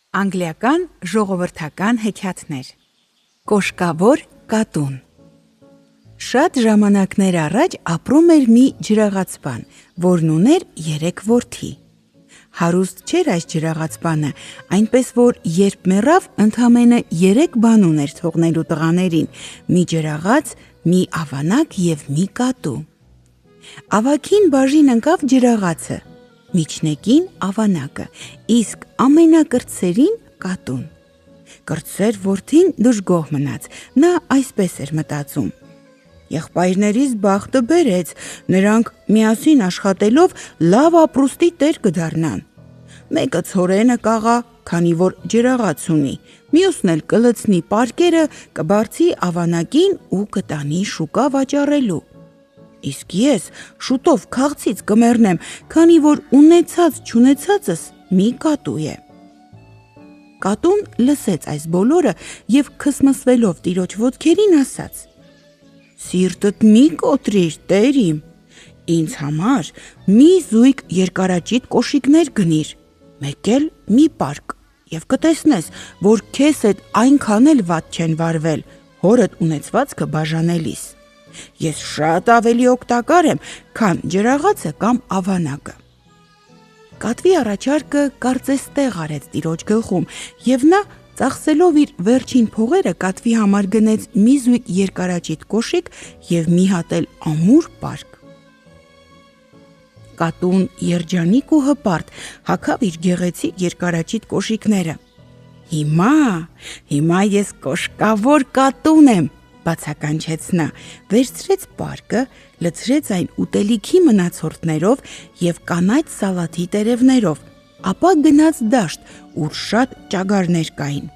Անգլիական ժողովրդական հեքիաթներ։ Կոշկավոր կատուն։ Շատ ժամանակներ առաջ ապրում էր մի ջրաղացպան, որն ուներ 3 որդի։ Հարուստ չէր այս ջրաղացպանը, այնպես որ երբ մեռավ, ընդամենը 3 բան ուներ թողնելու տղաներին՝ մի ջրաղաց, մի ավանակ և մի կատու։ Ավագին բաժին ընկավ ջրաղացը, միջնեկին ավանակը, իսկ ամենակրտսերին կատուն։ Կրտսեր որդին դժգոհ մնաց, նա այսպես էր մտածում. եղբայրներիս բախտը բերեց, նրանք միասին աշխատելով լավ ապրուստի տեր կդառնան։ Մեկը ցորենը կաղա, քանի որ ջրաղաց ունի, մյուսն էլ կլցնի պարկերը, կբարձի ավանակին ու կտանի շուկա վաճառելու։ Իսկ ես շուտով քաղցից կմեռնեմ, քանի որ ունեցած-չունեցածս մի կատու է։ Կատուն լսեց այս բոլորը և քսմսվելով տիրոջ ոտքերին ասաց. «Սիրտդ մի կոտրիր, տեր իմ, ինձ համար մի զույգ երկարաճիտ կոշիկներ գնիր, մեկ էլ մի պարկ, և կտեսնես, որ քեզ հետ այնքան էլ վատ չեն վարվել հորդ ունեցվածքը բաժանելիս։ Ես շատ ավելի օգտակար եմ, քան ջրաղացը կամ ավանակը»։ Կատվի առաջարկը կարծես տեղ արեց տիրոջ գլխում, և նա, ծախսելով իր վերջին փողերը, կատվի համար գնեց մի զույգ երկարաճիտ կոշիկ և մի հատ էլ ամուր պարկ։ Կատուն երջանիկ ու հպարտ հագավ իր գեղեցիկ երկարաճիտ կոշիկները։ Հիմա ես կոշկավոր կատուն եմ, բացականչեց նա, վերցրեց պարկը, լցրեց այն ուտելիքի մնացորդներով և կանաչ սալաթի տերևներով, ապա գնաց դաշտ, ուր շատ ճագարներ կային։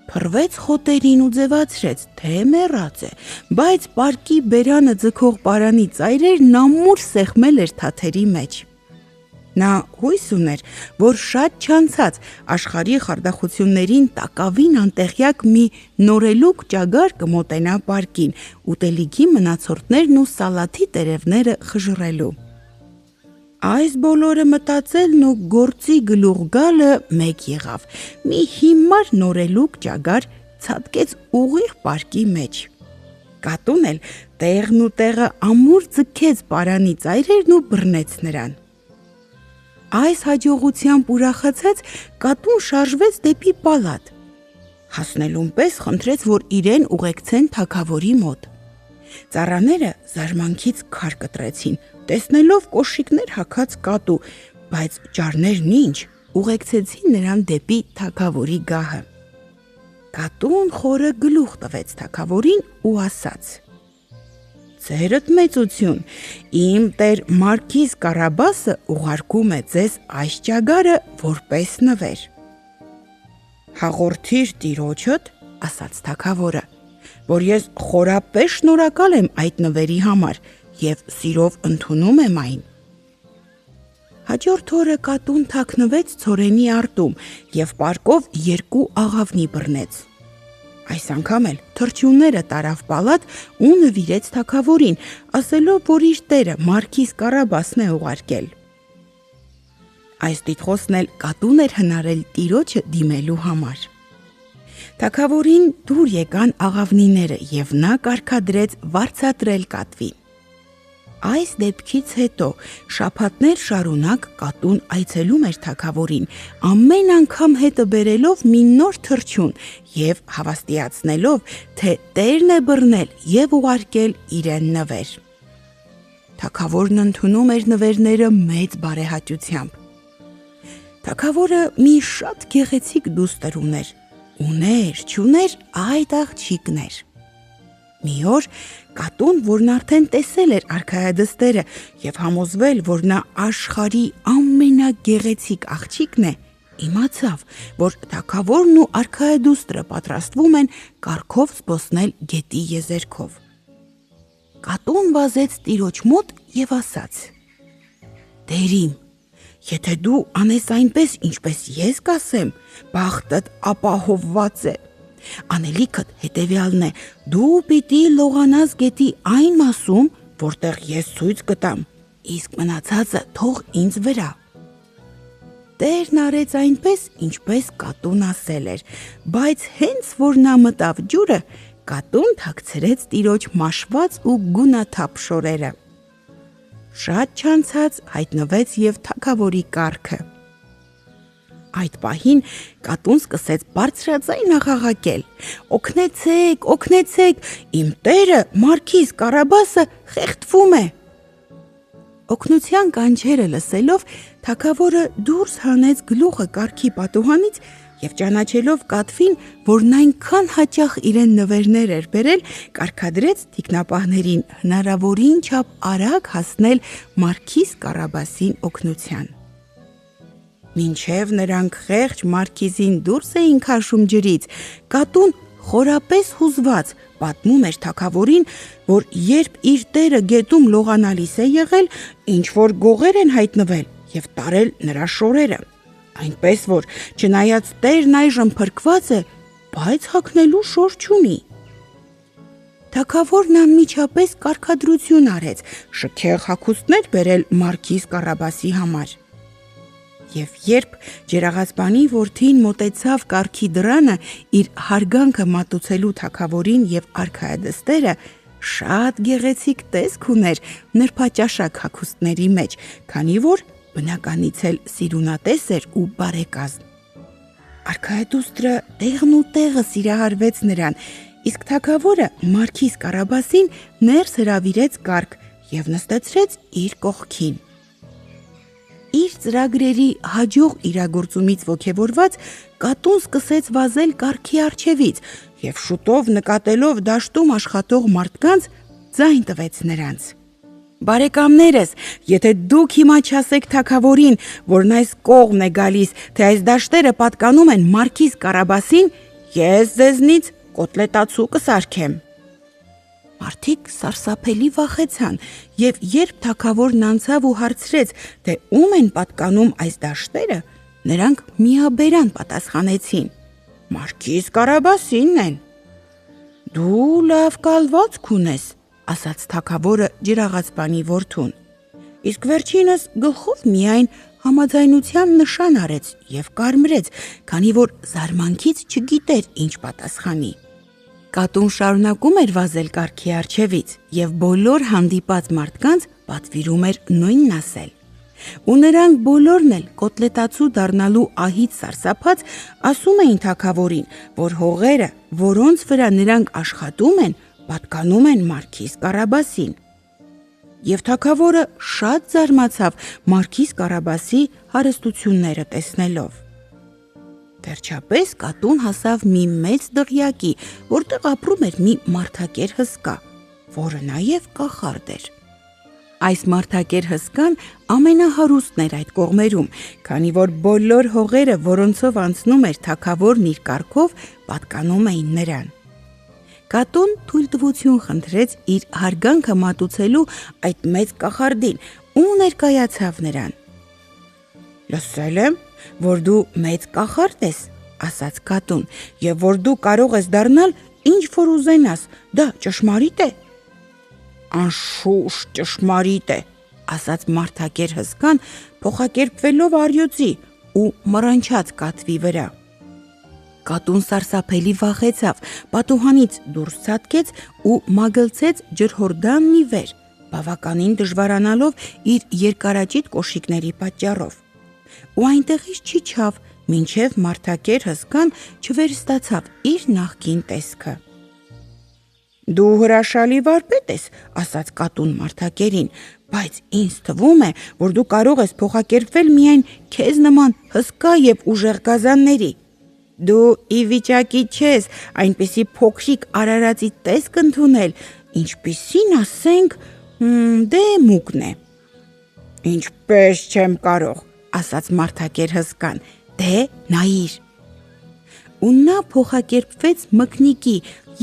Փռվեց խոտերին ու ձևացրեց, թե մեռած է, բայց պարկի բերանը ձգող պարանի ծայրերն ամուր սեղմել էր թաթերի մեջ։ Նա հույս ուներ, որ շատ չանցած աշխարհի խարդախություններին տակավին անտեղյակ մի նորելուկ ճագար կմոտենա պարկին, ուտելիքի մնացորդներն ու սալաթի տերևները խժռելու։ Այս բոլորը մտածելն ու գործի գլուխ գալը մեկ եղավ, մի հիմար նորելուկ ճագար ցատկեց ուղիղ պարկի մեջ։ Կատուն էլ տեղն ու տեղը ամուր ձգեց պարանի ծայրերն ու բռնեց նրան։ Այս հաջողությամբ ուրախացած կատուն շարժվեց դեպի պալատ։ Հասնելուն պես խնդրեց, որ իրեն ուղեկցեն թագավորի մոտ։ Ծառաները զարմանքից քար կտրեցին, տեսնելով կոշիկներ հագած կատու, բայց ճարներն ինչ, ուղեկցեցին նրան դեպի թագավորի գահը։ Կատուն խորը գլուխ տվեց թագավորին ու ասաց. «Ձերդ մեծություն, իմ տեր Մարքիզ Կարաբասը ուղարկում է ձեզ այս ճագարը որպես նվեր»։ «Հաղորդիր տիրոջդ, ասաց թագավորը, որ ես խորապես շնորհակալ եմ այդ նվերի համար և սիրով ընդունում եմ այն»։ Հաջորդ օրը կատուն թաքնվեց ցորենի արտում և պարկով 2 աղավնի բռնեց։ Այս անգամ էլ թռչունները տարավ պալատ ու նվիրեց թագավորին, ասելով, որ իր տերը Մարքիզ Կարաբասն է ուղարկել։ Այս տիտղոսն էլ կատուն էր հնարել տիրոջը դիմելու համար։ Թագավորին դուր եկան աղավնիները, և նա կարգադրեց վարձատրել կատվին։ Այս դեպքից հետո շաբաթներ շարունակ կատուն այցելում էր թագավորին, ամեն անգամ հետը բերելով մի նոր թռչուն և հավաստիացնելով, թե տերն է բռնել և ուղարկել իրեն նվեր։ Թագավորն ընդունում էր նվերները մեծ բարեհաճությամբ։ Թագավորը մի շատ գեղեցիկ դուստր ուներ, ուներ-չուներ այդ աղջիկն էր։ Մի օր կատուն, որն արդեն տեսել էր արքայադստերը և համոզվել, որ նա աշխարհի ամենագեղեցիկ աղջիկն է, իմացավ, որ թագավորն ու արքայադուստրը պատրաստվում են կառքով զբոսնել գետի եզերքով։ Կատուն վազեց տիրոջ մոտ և ասաց. «Տեր իմ, եթե դու անես այնպես, ինչպես ես կասեմ, բախտդ ապահովված է։ Անելիքդ հետևյալն է. դու պիտի լողանաս գետի այն մասում, որտեղ ես ցույց կտամ, իսկ մնացածը թող ինձ վրա»։ Տերն արեց այնպես, ինչպես կատուն ասել էր, բայց հենց որ նա մտավ ջուրը, կատուն թաքցրեց տիրոջ մաշված ու գունաթափ շորերը։ Շատ չանցած հայտնվեց և թագավորի կառքը։ Այդ պահին կատուն սկսեց բարձրաձայն աղաղակել. «Օգնեցեք, օգնեցեք, իմ տերը Մարքիզ Կարաբասը խեղդվում է»։ Օգնության կանչերը լսելով թագավորը դուրս հանեց գլուխը կառքի պատուհանից և ճանաչելով կատվին, որն այնքան հաճախ իրեն նվերներ էր բերել, կարգադրեց թիկնապահներին հնարավորին չափ արագ հասնել Մարքիզ Կարաբասին օգնության։ Մինչև նրանք խեղճ Մարքիզին դուրս էին քաշում ջրից, կատուն խորապես հուզված պատմում էր թագավորին, որ երբ իր տերը գետում լողանալիս է եղել, ինչ-որ գողեր են հայտնվել և տարել նրա շորերը, այնպես որ չնայած տերն այժմ փրկված է, բայց հագնելու շոր չունի։ Թագավորն անմիջապես կարգադրություն արեց շքեղ հագուստներ բերել Մարքիզ Կարաբասի համար։ Եվ երբ ջերաղացպանի որդին մոտեցավ կառքի դռանը իր հարգանքը մատուցելու թագավորին և արքայադստերը, շատ գեղեցիկ տեսք ուներ նրբաճաշակ հագուստների մեջ, քանի որ բնականից էլ սիրունատես էր ու բարեկազմ։ Արքայադուստրը տեղն ու տեղը սիրահարվեց նրան, իսկ թագավորը Մարքիզ Կարաբասին ներս հրավիրեց կառք և նստեցրեց իր կողքին։ Իր ծրագրերի հաջող իրագործումից ոգևորված կատուն սկսեց վազել կառքի առջևից և շուտով նկատելով դաշտում աշխատող մարդկանց, ձայն տվեց նրանց. «Բարեկամներս, եթե դուք հիմա չասեք թագավորին, որն այս կողմն է գալիս, թե այս դաշտերը պատկանում են Մարքիզ Կարաբասին, ես ձեզնից կոտլետացու կսարքեմ»։ Մարդիկ սարսափելի վախեցան, և երբ թագավորն անցավ ու հարցրեց, թե ում են պատկանում այս դաշտերը, նրանք միաբերան պատասխանեցին. «Մարքիզ Կարաբասինն են»։ «Դու լավ կալվածք ունես», ասաց թագավորը ջրաղացպանի որդուն, իսկ վերջինս գլխով միայն համաձայնության նշան արեց և կարմրեց, քանի որ զարմանքից չգիտեր ինչ պատասխանի։ Կատուն շարունակում էր վազել կառքի առջևից և բոլոր հանդիպած մարդկանց պատվիրում էր նույնն ասել։ Ու նրանք բոլորն էլ կոտլետացու դառնալու ահից սարսափած ասում էին թագավորին, որ հողերը, որոնց վրա նրանք աշխատում են, պատկանում են Մարքիզ Կարաբասին։ Եվ թագավորը շատ զարմացավ Մարքիզ Կարաբասի հարստությունները տեսնելով։ Վերջապես կատուն հասավ մի մեծ դղյակի, որտեղ ապրում էր մի մարդակեր հսկա, որը նաև կախարդ էր։ Այս մարդակեր հսկան ամենահարուստն էր այդ կողմերում, քանի որ բոլոր հողերը, որոնցով անցնում էր թագավորն իր կառքով, պատկանում էին նրան։ Կատուն թույլտվություն խնդրեց իր հարգանքը մատուցելու այդ մեծ կախարդին ու ներկայացավ նրան։ «Լսել եմ, որ դու մեծ կախարդ ես», ասաց կատուն, «և որ դու կարող ես դառնալ ինչ որ ուզենաս, դա ճշմարիտ է»։ «Անշուշտ ճշմարիտ է», ասաց մարդակեր հսկան, փոխակերպվելով առյուծի ու մռնչաց կատվի վրա։ Կատուն սարսափելի վախեցավ, պատուհանից դուրս ցատկեց ու մագլցեց ջրհորդանն ի վեր, բավականին դժվարանալով իր երկարաճիտ կոշիկների պատճառով։ Ու այնտեղից չիջավ, մինչև մարդակեր հսկան չվերստացավ իր նախկին տեսքը։ «Դու հրաշալի վարպետ ես», ասաց կատուն մարդակերին, «բայց ինձ թվում է, որ դու կարող ես փոխակերպվել միայն քեզ նման հսկա և ուժեղ գազանների։ Դու ի վիճակի չես այնպիսի փոքրիկ արարածի տեսք ընդունել, ինչպիսին, ասենք, դե մուկն է»։ «Ինչպես չեմ կարող», ասաց մարդակեր հսկան, «դե նայիր»։ Ու նա փոխակերպվեց մկնիկի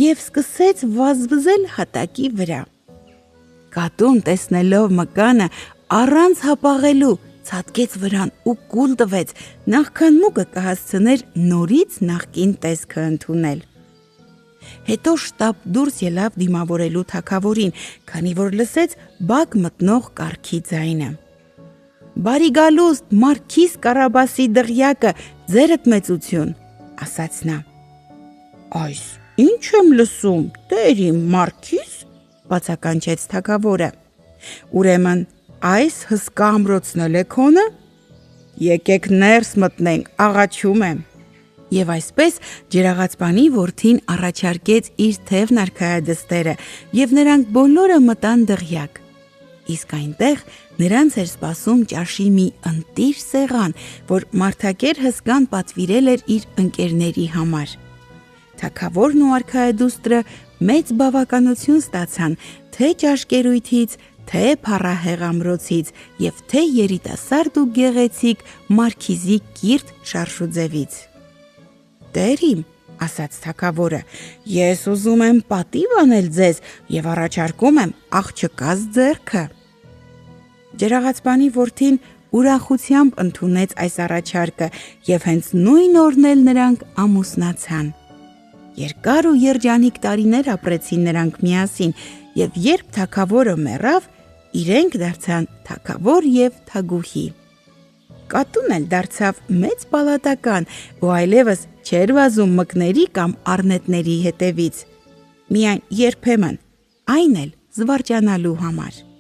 և սկսեց վազվզել հատակի վրա։ Կատուն, տեսնելով մկանը, առանց հապաղելու ցատկեց վրան ու կուլ տվեց, նախքան մուկը կհասցներ նորից նախկին տեսքը ընդունել։ Հետո շտապ դուրս ելավ դիմավորելու թագավորին, քանի որ լսեց բակ մտնող կառքի ձայնը։ Բարի գալուստ, Մարքիզ Կարաբասի դղյակը, ձերդ մեծություն, ասաց նա։ Այս ինչ եմ լսում, տեր իմ Մարքիզ, բացականչեց թագավորը։ Ուրեմն այս հսկա ամրոցն էլ է քոնը։ Եկեք ներս մտնենք, աղաչում եմ։ Եվ այսպես ջրաղացպանի որդին առաջարկեց իր թևն արքայադստերը, եւ նրանք բոլորը մտան դղյակ։ Իսկ այնտեղ նրանց էր սպասում ճաշի մի ընտիր սեղան, որ մարդակեր հսկան պատվիրել էր իր ընկերների համար։ Թագավորն ու արքայադուստրը մեծ բավականություն ստացան թե ճաշկերույթից, թե փառահեղ ամրոցից եւ թե երիտասարդ ու գեղեցիկ Մարքիզի կիրթ շարժուձևից։ Տեր իմ, ասաց թագավորը, ես ուզում եմ պատիվ անել ձեզ եւ առաջարկում եմ աղջկաս ձեռքը։ Ջրաղացպանի որդին ուրախությամբ ընդունեց այս առաջարկը եւ հենց նույն օրն էլ նրանք ամուսնացան։ Երկար ու երջանիկ տարիներ ապրեցին նրանք միասին եւ երբ թագավորը մեռավ, իրենք դարձան թագավոր եւ թագուհի։ Կատուն էլ դարձավ մեծ պալատական ու այլևս չէր վազում մկների կամ առնետների հետևից, միայն երբեմն, այն էլ զվարճանալու համար։